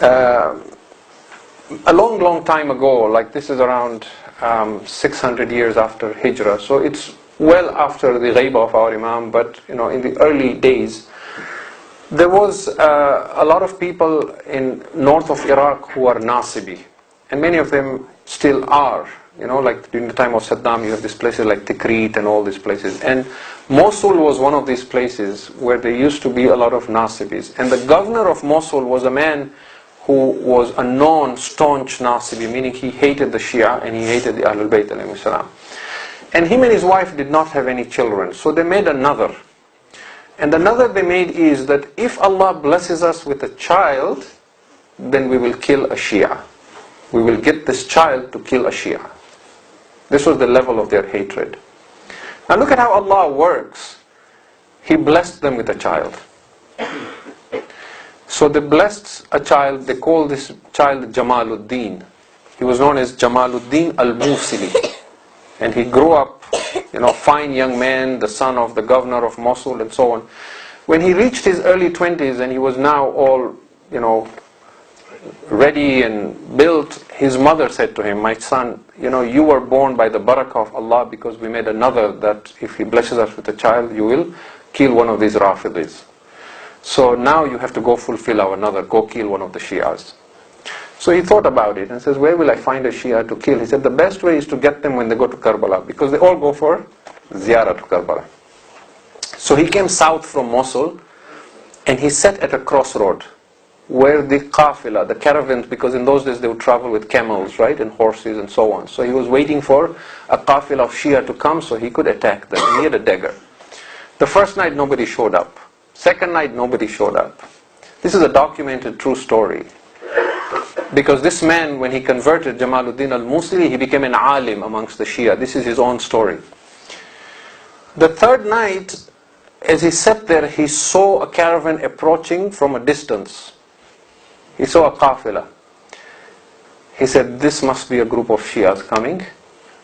a long time ago, like this is around 600 years after Hijrah, so it's well after the Ghaibah of our Imam, but in the early days, there was a lot of people in north of Iraq who are Nasibi, and many of them still are. Like during the time of Saddam, you have these places like Tikrit and all these places. And Mosul was one of these places where there used to be a lot of Nasibis. And the governor of Mosul was a man who was a non-staunch Nasibi, meaning he hated the Shia and he hated the Ahlul Bayt alayhi salam. And him and his wife did not have any children, so they made another. And the another they made is that if Allah blesses us with a child, then we will kill a Shia. We will get this child to kill a Shia. This was the level of their hatred. Now look at how Allah works. He blessed them with a child. So they blessed a child, they called this child Jamaluddin. He was known as Jamaluddin al-Musili. And he grew up, fine young man, the son of the governor of Mosul and so on. When he reached his early 20s and he was now all, ready and built, his mother said to him, my son, you were born by the barakah of Allah because we made another that if He blesses us with a child, you will kill one of these Rafidis. So now you have to go fulfill our another, go kill one of the Shias. So he thought about it and says, where will I find a Shia to kill? He said, the best way is to get them when they go to Karbala, because they all go for ziyarah to Karbala. So he came south from Mosul and he sat at a crossroad where the qafila, the caravans, because in those days they would travel with camels, right, and horses and so on. So he was waiting for a qafila of Shia to come so he could attack them. He had a dagger. The first night nobody showed up. Second night nobody showed up. This is a documented true story. Because this man, when he converted Jamaluddin al-Musili, he became an alim amongst the Shia. This is his own story. The third night, as he sat there, he saw a caravan approaching from a distance. He saw a qafila. He said, this must be a group of Shias coming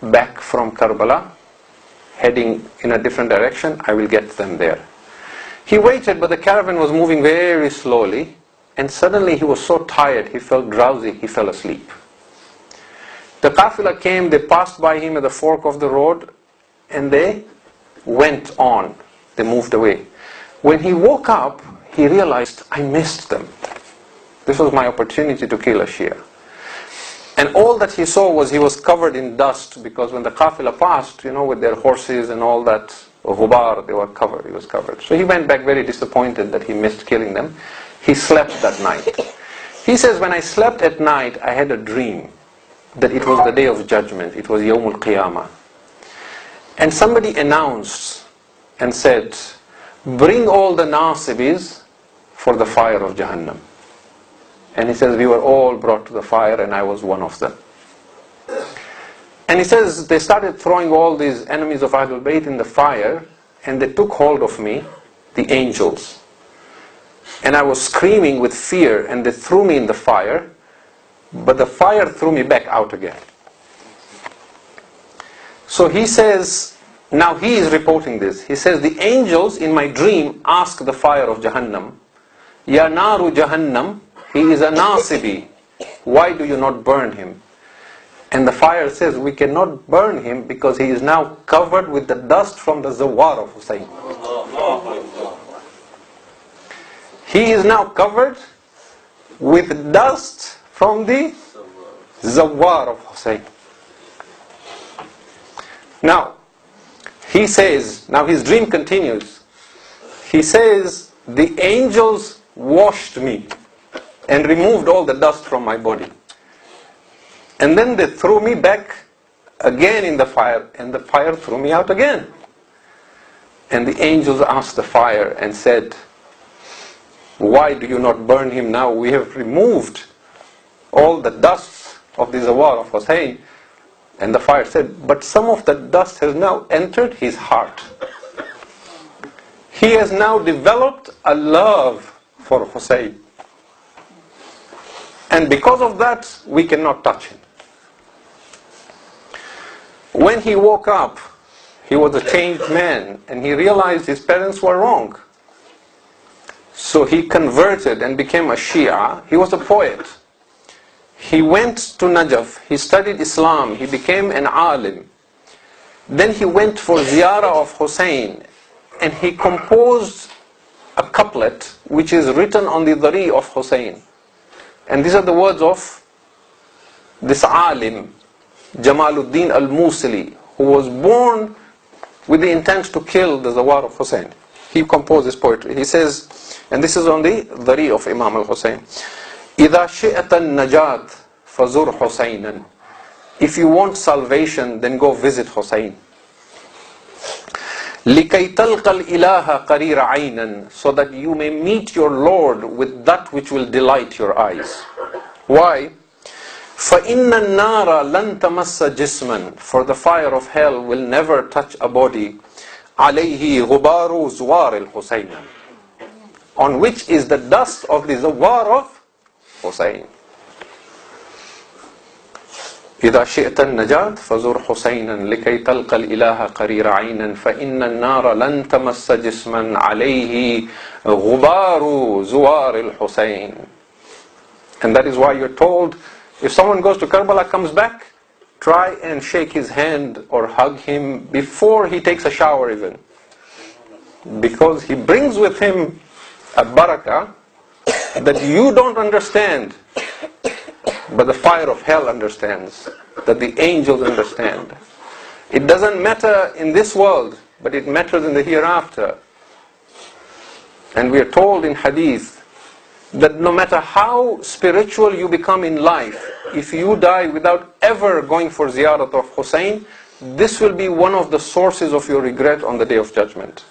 back from Karbala, heading in a different direction. I will get them there. He waited, but the caravan was moving very slowly, and suddenly he was so tired, he felt drowsy, he fell asleep. The qafila came, they passed by him at the fork of the road, and they went on. They moved away. When he woke up, he realized, I missed them. This was my opportunity to kill a Shia. And all that he saw was he was covered in dust, because when the qafila passed, with their horses and all that, ghubar, they were covered, he was covered. So he went back very disappointed that he missed killing them. He slept that night. He says, when I slept at night, I had a dream that it was the day of judgment. It was Yawmul Qiyamah. And somebody announced and said, bring all the Nasibis for the fire of Jahannam. And he says, we were all brought to the fire and I was one of them. And he says, they started throwing all these enemies of Ahlul Bayt in the fire, and they took hold of me, the angels. And I was screaming with fear, and they threw me in the fire, but the fire threw me back out again. So he says, now he is reporting this. He says, the angels in my dream asked the fire of Jahannam, Ya naru Jahannam, he is a Nasibi. Why do you not burn him? And the fire says, we cannot burn him because he is now covered with the dust from the Zawar of Hussein. He is now covered with dust from the Zawar of Hussein. Now, he says, now his dream continues. He says, the angels washed me and removed all the dust from my body. And then they threw me back again in the fire, and the fire threw me out again. And the angels asked the fire and said, why do you not burn him now? We have removed all the dust of the Zawar of Hussein. And the fire said, but some of the dust has now entered his heart. He has now developed a love for Hussein. And because of that, we cannot touch him. When he woke up, he was a changed man, and he realized his parents were wrong. So he converted and became a Shia. He was a poet. He went to Najaf, he studied Islam, he became an alim. Then he went for ziyarah of Hussein, and he composed a couplet which is written on the dhari of Hussein. And these are the words of this alim, Jamaluddin al-Musili, who was born with the intent to kill the Zawar of Hussein. He composed this poetry. He says, and this is on the dhari of Imam al-Hussein, إِذَا شِئَتَ النَّجَاةِ فَزُرْ حُسَيْنًا. If you want salvation, then go visit Hussein. لِكَيْ تَلْقَ الْإِلَهَ قَرِيرَ عَيْنًا. So that you may meet your Lord with that which will delight your eyes. Why? فَإِنَّ النَّارَ لَن تَمَسَّ جِسْمًا. For the fire of hell will never touch a body. عَلَيْهِ غُبَارُ زُوَارِ الْحُسَيْنَ. On which is the dust of the Zawar of Hussein. إذا شئت النجاة فزر حسينا لكي تلقى الإله قرير عينا فإن النار لن تمس جسما عليه غبار زوار الحسين. And that is why you're told, if someone goes to Karbala, comes back, try and shake his hand or hug him before he takes a shower even. Because he brings with him a barakah that you don't understand, but the fire of hell understands, that the angels understand. It doesn't matter in this world, but it matters in the hereafter. And we are told in hadith that no matter how spiritual you become in life, if you die without ever going for ziyarat of Hussein, this will be one of the sources of your regret on the Day of Judgment.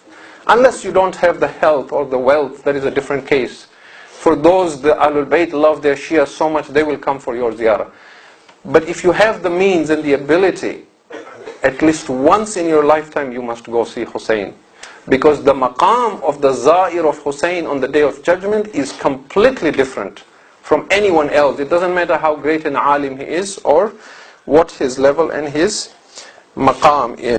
Unless you don't have the health or the wealth, that is a different case. For those, the Ahlul Bayt love their Shia so much, they will come for your ziyarah. But if you have the means and the ability, at least once in your lifetime you must go see Hussein. Because the maqam of the Za'ir of Hussein on the Day of Judgment is completely different from anyone else. It doesn't matter how great an alim he is or what his level and his maqam is.